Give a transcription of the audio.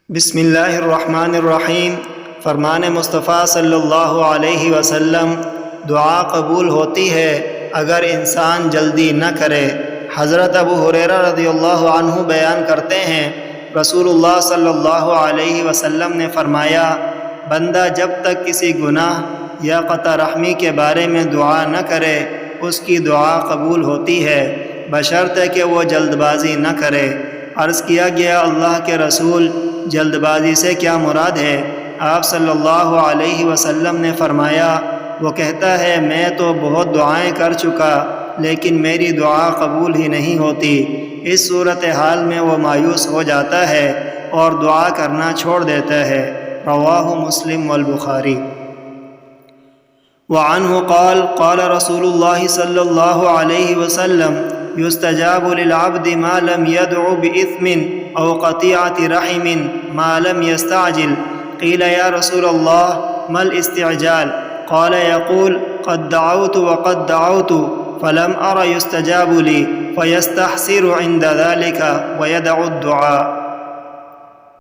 بسم اللہ الرحمن الرحیم۔ فرمان مصطفیٰ صلی اللہ علیہ وسلم، دعا قبول ہوتی ہے اگر انسان جلدی نہ کرے۔ حضرت ابو ہریرہ رضی اللہ عنہ بیان کرتے ہیں، رسول اللہ صلی اللہ علیہ وسلم نے فرمایا، بندہ جب تک کسی گناہ یا قطع رحمی کے بارے میں دعا نہ کرے اس کی دعا قبول ہوتی ہے، بشرطے کہ وہ جلد بازی نہ کرے۔ عرض کیا گیا، اللہ کے رسول، جلد بازی سے کیا مراد ہے؟ آپ صلی اللہ علیہ وسلم نے فرمایا، وہ کہتا ہے میں تو بہت دعائیں کر چکا لیکن میری دعا قبول ہی نہیں ہوتی۔ اس صورتحال میں وہ مایوس ہو جاتا ہے اور دعا کرنا چھوڑ دیتا ہے۔ رواہ مسلم والبخاری۔ وعنہ قال قال رسول اللہ صلی اللہ علیہ وسلم، يستجاب للعبد ما لم يدع بإثم أو قطيعة رحم ما لم يستعجل. قيل يا رسول الله ما الاستعجال؟ قال يقول قد دعوت وقد دعوت فلم أر يستجاب لي فيستحسر عند ذلك ويدع الدعاء.